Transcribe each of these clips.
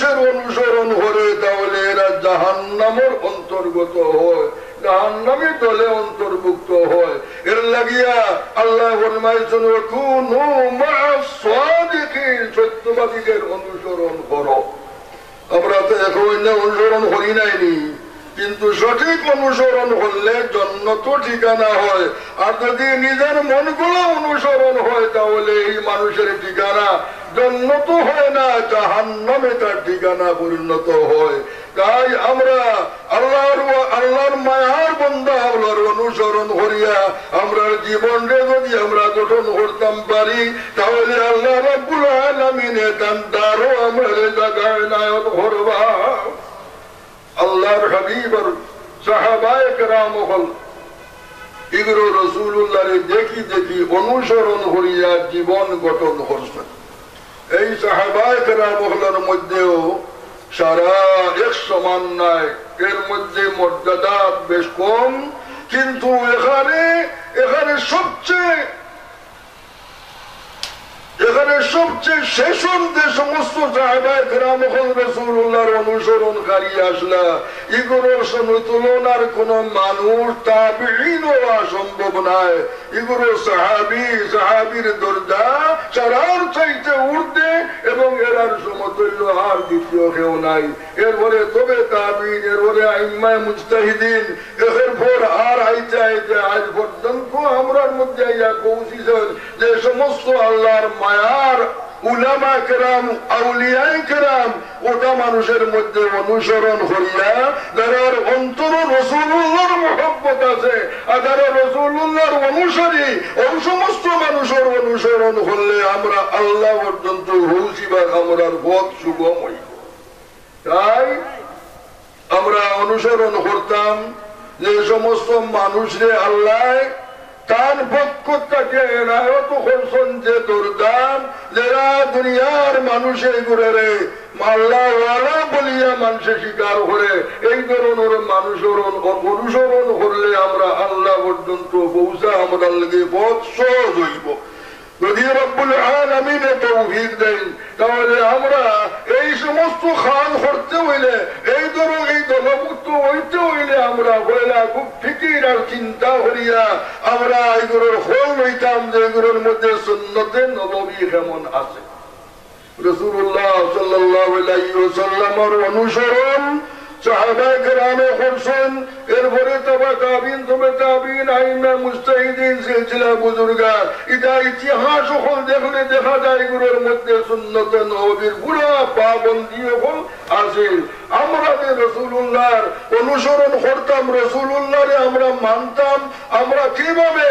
মানুষের অনুসরণ করে তাহলে এরা জাহান্নামের অন্তর্গত হয়, জাহান্নামী দলে অন্তর্ভুক্ত হয়। এর লাগিয়া আল্লাহ ফরমাইছেন কুনু মা'আস সাদিকিন, সত্যবাদীদের অনুসরণ করো। আমরা তো এখন অনুসরণ করি নাইনি, কিন্তু সঠিক অনুসরণ করলে জান্নাত ঠিকানা হয়। আর যদি নিজের মনগুলো অনুসরণ হয় তাহলে এই মানুষের ঠিকানা জান্নাত হয় না, জাহান্নামে তার ঠিকানা পরিণত হয়। তাই আমরা আল্লাহর মায়ার বান্দা, আল্লাহর অনুসরণ করিয়া আমরা জীবনকে যদি আমরা গঠন করতাম পারি তাহলে আল্লাহ রাব্বুল আলামিনে তান্দারও আমরা জায়গায় নায়ক করবা। আল্লাহর হাবিবর সাহাবায়ে কেরাম হল এগুলো রাসূলুল্লাহরে দেখি দেখি অনুসরণ করিয়া জীবন গঠন করছেন। এই সাহাবায়ে কেরাম হলের মধ্যেও সারা এক সমান নাই, এর মধ্যে মর্যাদা বেশ কম। কিন্তু এখানে সবচেয়ে শেষন যে সমস্ত সাহাবায়ে কেরাম রাসূলুল্লাহর অনুসরণকারী আসলা, এগুলোর সঙ্গে তুলনার কোন মানুষ তাবিঈন হওয়া সম্ভব নয়। এগুলো সাহাবীর দরজা সারার চাইতে ঊর্ধ্বে এবং এরার সমতুল্য আর দ্বিতীয় কেউ নাই। এরপরে তবে তাবিঈন, এরপরে আইম্মায়ে মুজতাহিদিন, এরপর আর আইতে আইতে আজ পর্যন্ত আমরার মধ্যে ইয়া পৌঁছেছেন যে সমস্ত আল্লাহর মায়ার উলামা কেরাম, আউলিয়ায়ে কেরাম, ওটা মানুষের মধ্যে অনুসরণ করিয়া যারা অন্তর রাসূলুল্লাহর মহব্বত আছে আর যারা রাসূলুল্লাহর অনুসারী, ওই সমস্ত মানুষের অনুসরণ করলে আমরা আল্লাহ পর্যন্ত পৌঁছিবার আমরার পথ সুগম হইব। তাই আমরা অনুসরণ করতাম যে সমস্ত মানুষরে আল্লাহ তার পক্ষ থেকে এনায়ত করছেন যে দুর্দাম, যারা দুনিয়ার মানুষের ঘুরে আল্লাহওয়ালা বলিয়া মানুষে স্বীকার করে, এই ধরনের মানুষের অনুসরণ করলে আমরা আল্লাহ পর্যন্ত পৌঁছা আমরা লাগে পথ সহজ হইব। যদি রব্বুল আলামিন তৌফিক দেন তাহলে আমরা এই সমস্ত খান করতে হইলে, এই দলভুক্ত হইতে হইলে আমরা পয়লা খুব ফিকির আর চিন্তা করিয়া আমরা এইগুলোর ফল হইতাম যে এগুলোর মধ্যে সুন্নতে নববী কেমন আছে। রাসূলুল্লাহ সাল্লাল্লাহু আলাইহি ওয়াসাল্লামের অনুসরণ সাহাবায়ে কেরামে করছেন, এরপরে তবে তাবিঈন, আইম্মা মুজতাহিদিন, সিলসিলা বুজুর্গা, এটা ইতিহাস হল দেখলে দেখা যায় এগুলোর মধ্যে সুন্নত নববীর পুরা পাবন্দি হল আছে। আমরা যে রাসূলুল্লাহর অনুসরণ করতাম, রাসূলুল্লাহরে আমরা মানতাম, আমরা কিভাবে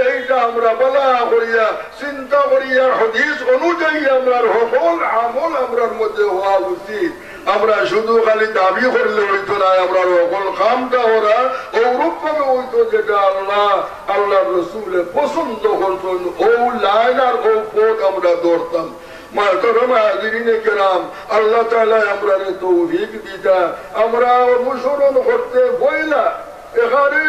এইটা আমরা বলা করিয়া চিন্তা করিয়া হাদিস অনুযায়ী আমরা সকল আমল আমরার মধ্যে হওয়া উচিত। আমরা শুধু খালি দাবি করলে হইতো না, আমরা সকল কামটা ওরা ওরূপ ভাবে হইতো যেটা আল্লাহ রসুলে পছন্দ করতেন, ও লাইন আর ও পথ আমরা ধরতাম। আল্লাহ তাআলা আমরা তৌফিক দিতা, আমরা অনুসরণ করতে বইলা এখানে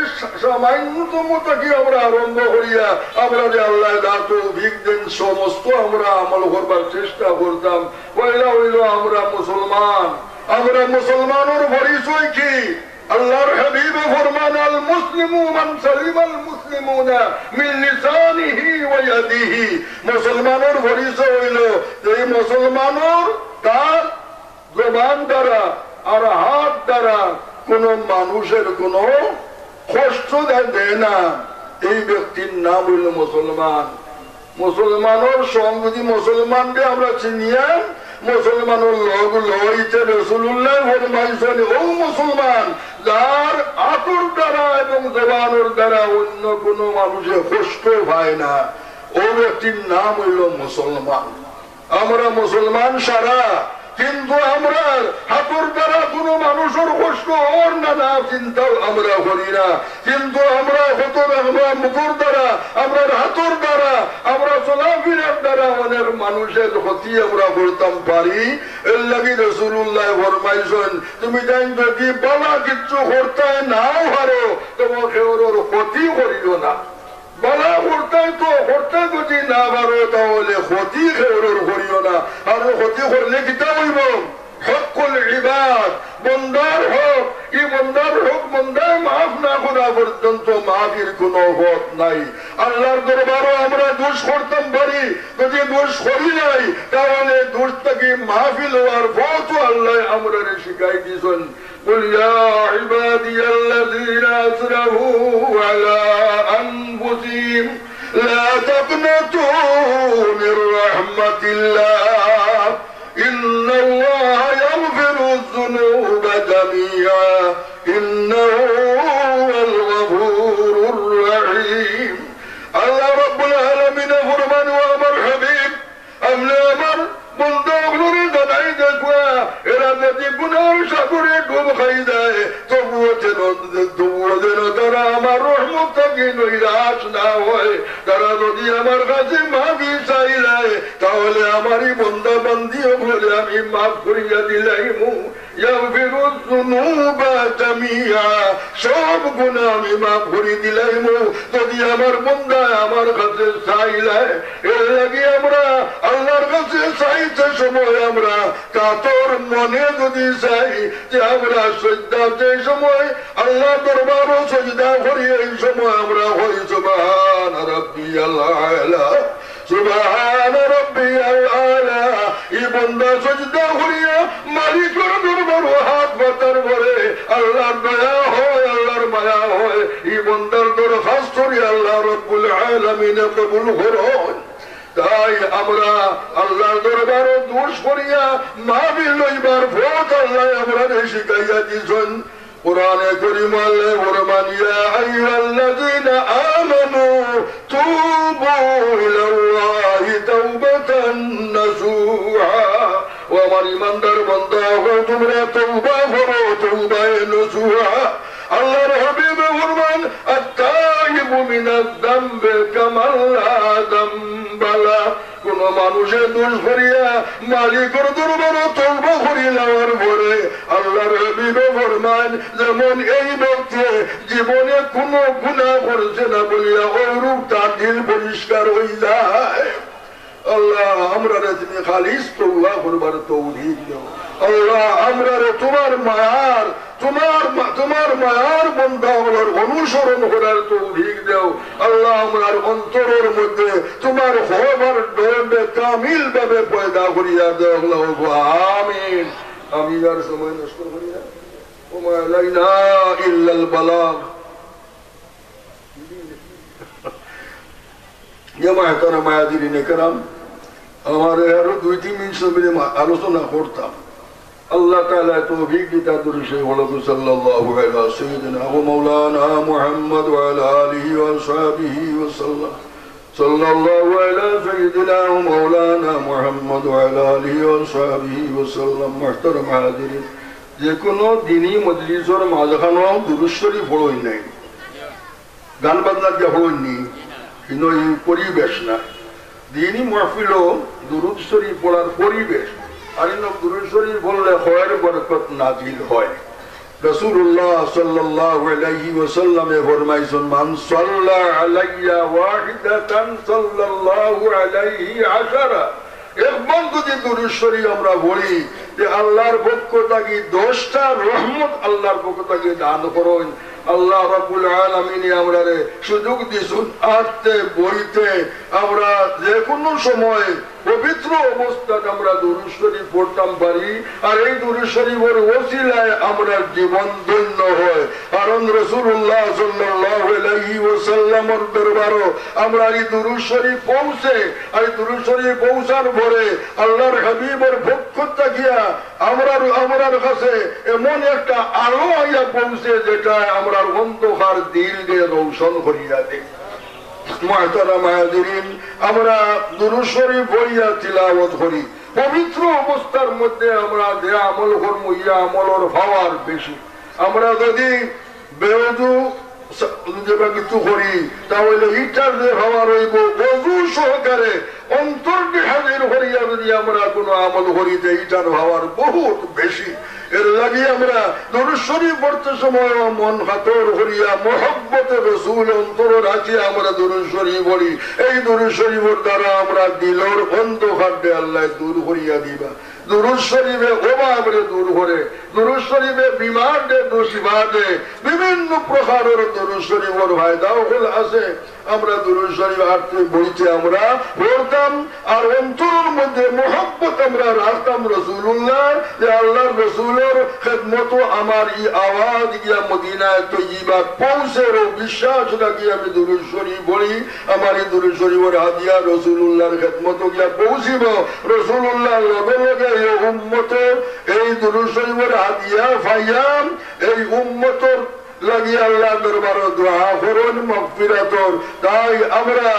সামান্যতম থেকে আমরা আরম্ভ করিয়া আমরা যে আল্লাহ তৌফিক দেন সমস্ত আমরা আমল করবার চেষ্টা করতাম। পয়লা হইল আমরা মুসলমান। আমরা মুসলমানের পরিচয় কি? আল্লাহর হাবিবে ফরমান আল মুসলিমু মান সালিমাল মুসলিমুনা মিন লিসানিহি ওয়া ইয়াদিহি। মুসলমানের পরিচয় হইল এই মুসলমানের তার জবান দ্বারা আর হাত দ্বারা কোন মানুষের কোন কষ্ট দেয় না, এই ব্যক্তির নাম হইল মুসলমান। মুসলমানের সঙ্গে যদি মুসলমানকে আমরা চিনিয়া মুসলমানের লগ লইতে রাসূলুল্লাহ ফরমাইছেন ও মুসলমান যার আতর দ্বারা এবং জবানের দ্বারা অন্য কোন মানুষের কষ্ট পায় না, ও ব্যক্তির নাম হইল মুসলমান। আমরা মুসলমান সারা, কিন্তু আমরা হাতুর দ্বারা কোন মানুষের কষ্ট ওর না চিন্তাও আমরা করি না, কিন্তু আমরা মুখর দ্বারা আমরা হাতুর দ্বারা আমরা চলাফেরার দ্বারা অনেক মানুষের ক্ষতি আমরা করতাম পারি। এর লাগি রাসূলুল্লাহ ফরমাইছেন তুমি জান যদি বালা কিচ্ছু করতে নাও পারো তোমাকে ওর ক্ষতি করিও না। বালা করতে যদি না পারো তাহলে ক্ষতি করিও না। আর ক্ষতি করলে কিতা হইব? হক ইবাদ, বন্দার হক, এই বন্দার হক বন্দায় মাফ না করা পর্যন্ত মাফির কোন পথ নাই। আল্লাহর দরবারও আমরা দোষ করতাম পারি, যদি দোষ করি নাই তাহলে দোষ থেকে মাহফিল হওয়ার পথও আল্লাহ আমরা শিখাই দিয়েছেন। قل يا عبادي الذين أسرفوا على أنفسهم لا تقنطوا من رحمة الله إن الله يغفر الذنوب جميعا إنه هو الغفور الرحيم. الله رب العالمين فرمان وأمر حبيب أمن أمر বন্ধুগুলোর জানাই দেখবা এরা যদি গুনার সাগরে ডুব খাই যায় তবুও যেন তারা আমার রহমত থেকে নৈরাশ না হয়। তারা যদি আমার কাছে মাফি চাইলে তাহলে আমারই বন্ধা বান্দিও বলে আমি মাফ করিয়া দিলাইমু। সব গুণা আমি মাফ করে দিলাইমু যদি আমার বন্ধা আমার কাছে চাইলে। এর লাগে আমরা আল্লাহর কাছে চাইতে সময় আমরা কাতর মনে যদি চাই যে আমরা সজ্জা যে সময় আল্লাহ দরবারও সজদা করি এই সময় আমরা হই সুবহান রাব্বিয়াল আলা সুবহান রাব্বিয়াল আলা। এই বন্দা সজদা করিয়া মালিকের দরবারও হাত পাতার পরে আল্লাহর দয়া হয়, আল্লাহর মায়া হয়। এই বন্দার দরখাস্ত করি আল্লাহ রব্বুল আলামিন কবুল করুন। তাই আমরা আল্লাহর দরবারও দোষ করিয়া মাহফিল লইবার পথ আল্লাহ আমরা শিখাইয়া দিয়েছেন। কোরআনে কারীম আল্লাহ ফরমান ইয়া আইয়ুহাল্লাযীনা আমানু তুবু ইলাল্লাহি তাওবাতান নাসুহা। ও আমার ঈমানদার বান্দা তোমরা তওবা করো, তওবায়ে নাসুহা। আল্লাহর হাবিব ফরমান আত-তাইবু মিনাজ যামবি কামান লা যামবা লা। কোন মানুষের দোষ করিয়া মালিকের দরবারে তওবা করি নেওয়ার পরে আল্লাহর হাবিব ফরমান যেমন এই ব্যক্তি জীবনে কোনো গুনাহ করছে না বলিয়া ওরূপ তার দিল পরিষ্কার হয়ে যায়। আল্লাহ আমরা তুমি খালিস তওবা করবার তৌফিক দাও। আল্লাহ আমরা তোমার মায়ার বন্ধা হওয়ার অনুসরণ করার তৌফিক দাও। আল্লাহ আমার অন্তরের মধ্যে তোমার হবার ডরবে কামিল ভাবে পয়দা করিয়া দাও। আল্লাহ আমিন। আমি আর সময় নষ্ট করি না। ওমা লাইনা ইল্লাল বালাগ। ইয়া মুহতারাম হাজিরিন کرام, আমার আরো 2-3 মিনিট সময় আলোচনা করতাম। আল্লাহ তাআলা তৌফিক দিতা দুরুশে হলো সাল্লাল্লাহু আলা সাইয়্যিদিনা ওয়া মাওলানা মুহাম্মদ ওয়া আলা আলিহি ওয়া সাহবিহি ওয়া সাল্লাম। সাল্লাল্লাহু আলা সাইয়্যিদিনা ওয়া মাওলানা মুহাম্মদ ওয়া আলা আলিহি ওয়া সাহবিহি ওয়া সাল্লাম। মুহতারাম হাজিরিন, যে কোনো দ্বীনি মজলিসের মাঝখানে দুরূদ শরীফ পড়ই নাই, গান বাজনা দিয়ে পড়নি, কিন্তু এই পরিবেশ না। দ্বীনি মাহফিলও দুরূদ শরীফ পড়ার পরিবেশ। আর দুরূদ শরীফ বললে খয়ের বরকত নাজিল হয়। রাসূলুল্লাহ সাল্লাল্লাহু আলাইহি ওয়াসাল্লাম ফরমাইছেন মান সাল্লা আলাইয়া ওয়াহিদাতান সাল্লাল্লাহু আলাইহি আশারা। একবার যদি দুরূদ শরীফ আমরা বলি যে আল্লাহর পক্ষ থেকে 10টা রহমত আল্লাহর পক্ষ থেকে দান করেন। আল্লাহ রাব্বুল আলামিন আমরারে সুযোগ দিয়েছেন আটতে বইতে আমরা যে কোনো সময় পবিত্র অবস্থায় আমরা দুরূদ শরীফ পড়তাম পারি। আর এই দুরূদ শরীফের ওসিলায় আমরা জীবন ধন্য হয়। কারণ রাসূলুল্লাহ সাল্লাল্লাহু আলাইহি ওয়াসাল্লামের দরবারে আমরা এই দুরূদ শরীফ পৌঁছে, আর এই দুরূদ শরীফ পৌঁছার পরে আল্লাহর হাবিবের পক্ষ থেকে আমরার কাছে এমন একটা আলো আইয়া পৌঁছে যেটা আমরা অন্ধকার দিলকে রৌশন করিয়া দেয়। মুহতারাম হাজিরিন, আমরা দুরূদ শরীফ পড়িয়া তিলাওয়াত করি। পবিত্র অবস্থার মধ্যে আমরা যে আমল করব ইয়া আমলের পাওয়ার বেশি। আমরা যদি বেউযু কিছু করি তাহলে ইটার যে পাওয়ার হইব ওযু সহকারে অন্তরকে হাজির করিয়া যদি আমরা কোনো আমল করি যে ইটার পাওয়ার বহুত বেশি। এর লাগে আমরা দুরূদ শরীফ পড়তে সময় মন কাতর করিয়া মহব্বতে রাসূল অন্তর রাখি আমরা দুরূদ শরীফ পড়ি। এই দুরূদ শরীফের দ্বারা আমরা দিলের অন্ধকারকে আল্লাহ দূর করিয়া দিবা। দুরূদ শরীফে অভাবে দূর করে, দুরূদ শরীফে বিমার দে দোষিবা দে, বিভিন্ন প্রকারের দুরূদ শরীফের ফায়দাও আছে। আমরা দুরূদ শরীফ আরতে বইতে আমরা পড়তাম, আর অন্তরের মধ্যে মহব্বত আমরা রাখতাম রাসূলুল্লাহ, যে আল্লাহর রাসূলের খিদমত আমার এই আওয়াজ গিয়া মদিনায় তৈয়বা পৌঁছে ও বিশ্বাস রাখি আমি দুরূদ শরীফ বলি, আমার এই দুরূদ শরীফের হাদিয়া রাসূলুল্লাহর খিদমত গিয়া পৌঁছিব। রাসূলুল্লাহর লগে লগে এই উম্মতের এই দুরূদ শরীফের হাদিয়া ফাইয়াম, এই উম্মতের লাগি আল্লাহ দরবারে দোয়া করুন মাগফিরাতর। তাই আমরা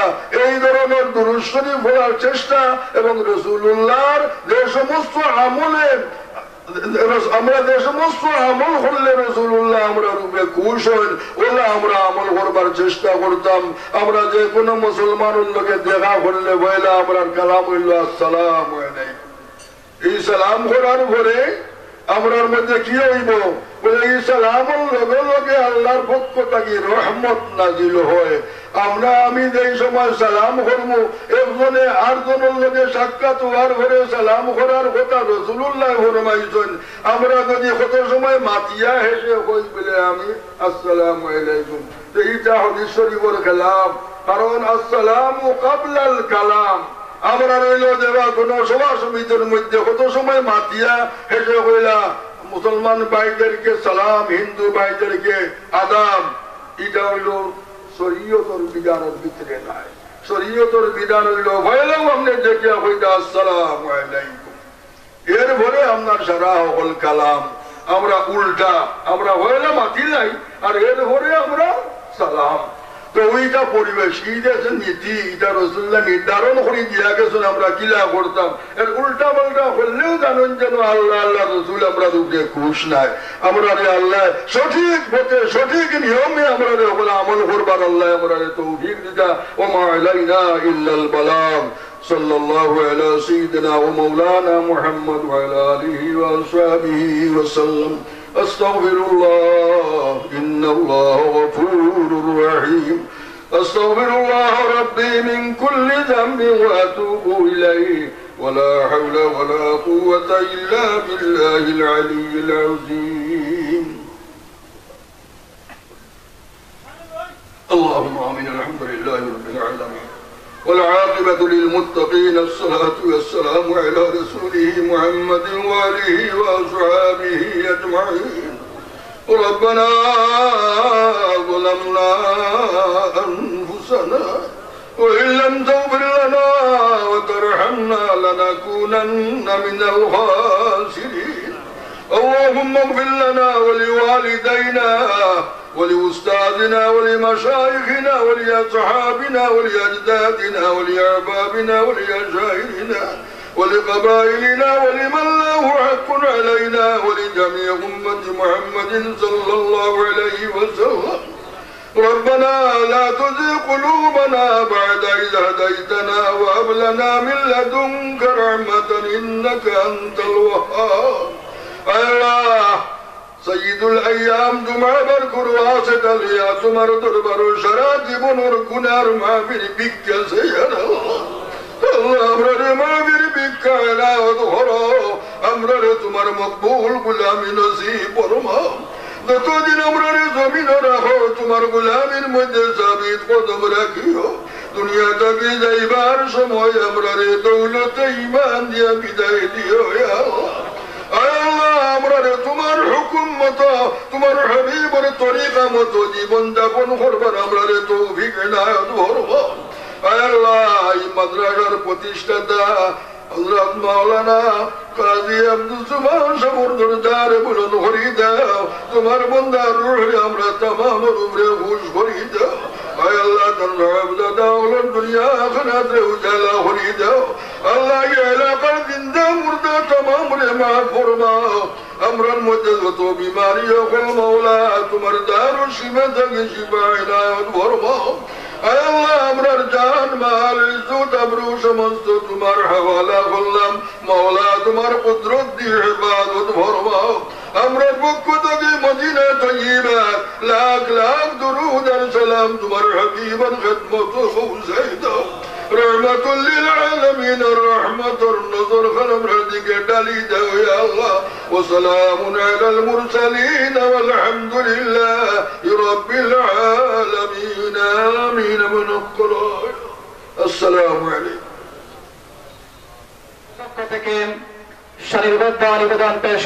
এই ধরনের দুরূদ শরীফ পড়ার চেষ্টা, এবং রাসূলুল্লাহর যে সমস্ত আমলে আমরা যে সমস্ত আমল করলে রাসূলুল্লাহ আমরা রূপে খুশ হন, ওলা আমরা আমল করবার চেষ্টা করতাম। আমরা যে কোনো মুসলমানের লোকে দেখা করলে বইলা আমরা কালাম হইল আসসালামু আলাইকুম। এই সালাম করার পরে আমরার মধ্যে কি হইব, বলে এই সালামের লগে লগে আল্লাহর পক্ষ থেকে রহমত নাজিল হয়। আমরা আমি যে সময় সালাম করবো, একজনে আরেকজনের লগে সাক্ষাৎ হওয়ার পরে সালাম করার কথা রাসূলুল্লাহ ফরমাইছেন। আমরা যদি কত সময় মাতিয়া হেসে কই বলে আমি আসসালামু আলাইকুম, তো এইটা হাদিস শরীফের খেলাফ। কারণ আসসালামু ক্বাবলাল কালাম। আমরা রইল দেওয়া কোন সভা সমিতির মধ্যে কত সময় মাতিয়া হেসে কইলা মুসলমান ভাইদেরকে সালাম, হিন্দু ভাইদেরকে আদাব, এটা হইল শরীয়তের বিধানের ভিতরে নাই। শরীয়তের বিধান হইল হইলেও আপনি দেখিয়া হইতা আসসালামু আলাইকুম, এরপরে আপনার সারা হল কালাম। আমরা উল্টা, আমরা হইলে মাতি নাই, আর এরপরে আমরা সালাম। তো ওইটা পরিবেশ, এইটা নীতি, এটা রাসূলুল্লাহ নির্ধারণ করে দিয়া গেছেন। আমরা কিলা করতাম, এর উল্টা পাল্টা হলেও জানেন যেন আল্লাহ আল্লাহ রাসূল আমরা দুটো খুশ নাই। আমরা আল্লাহ সঠিক পথে সঠিক নিয়মে আমরা আমল করবার আল্লাহ আমরা তৌফিক দিতা। ওমা আলাইনা ইল্লাল বালাগ। সাল্লাল্লাহু আলা সাইয়্যিদিনা ওয়া মাওলানা মুহাম্মদ ওয়া আলা আলিহি ওয়া আসহাবিহি ওয়া সাল্লাম। আস্তাগফিরুল্লাহ ইন্নাল্লাহা গফুরুর রহিম। أستغفر الله ربي من كل ذنب وأتوب إليه ولا حول ولا قوة إلا بالله العلي العظيم. اللهم آمين. الحمد لله رب العالمين والعاقبة للمتقين. الصلاة والسلام على رسوله محمد وآله وأصحابه أجمعين. ربنا ظلمنا أنفسنا وإن لم تغفر لنا وترحمنا لنكونن من الخاسرين. اللهم اغفر لنا ولوالدينا ولأستاذنا ولمشايخنا ولأصحابنا ولأجدادنا ولأحبابنا ولأشاعرنا ولقبائلنا ولمن له حق علينا ولجميع أمة محمد صلى الله عليه وسلم. ربنا لا تزغ قلوبنا بعد إذ هديتنا وهب لنا من لدنك رحمة إنك أنت الوهاب. الله সৈয়দুল আইয়াম জুমা বরকুর ওয়াসিত লিয়া তোমার দরবারে সারা জীবনের গুনার মাফির ভিক্ষা চাইয়া আল্লাহ আমরারে মাফির ভিক্ষা এলাওয়াত করো, আমরারে তোমার মকবুল গোলামি নসিব ফরমাও। যতদিন আমরারে জমিনে রাখো তোমার গোলামির মধ্যে সাবিত কদম রাখিও। দুনিয়া থেকে যাইবার সময় আমরারে দৌলতে ঈমান দিয়া বিদায় দিও ইয়া আল্লাহ। আমরারে তোমার হুকুম মতো তোমার হাবিবের তরিকা মতো জীবন যাপন করবার আমরারে তৌফিক ইনায়াত করবো। আল্লাহ এই মাদ্রাসার প্রতিষ্ঠাতা হযরত মাওলানা কাজী আব্দুল সুবহান সাহেবের দরবারে বুলন্দ করে দাও। তোমার বান্দার রূহে আমরা तमाम রূহে খুশ করে দাও। আয় আল্লাহ তাআলা দাও দুনিয়া আখিরাতে উজালা করে দাও। আল্লাহ এই এলাকার জিন্দা মুর্দা तमाम রে মাফ ফরমাও। আমরার মধ্যে যত বিমারি হোক মাওলা তোমার দারুল শিফা থেকে শিফা ইনায়াত ফরমাও। আয় আল্লাহ আমরার জান মাল ইজ্জত আবরু সমস্ত তোমার হাওয়ালা করলাম মাওলা। তোমার কুদরত দিয়ে ইবাদত ফরমাও। আমরার পক্ষ থেকে মদিনা তয়্যিবা লাখ লাখ দুরূদ আর সালাম তোমার হাবিবের খিদমতে পৌঁছাই দাও। রহমাতুল আলামিন রহমতের নজর খালামরা দিকে ডালি দাও ইয়া আল্লাহ ওয়া সালামুন আলাল মুরসালিন ওয়ালহামদুলিল্লাহি রাব্বিল আলামিন আমিন আসসালামু আলাইকুম পক্ষ থেকে স্বনির্বদ্ধ নিবেদন পেশ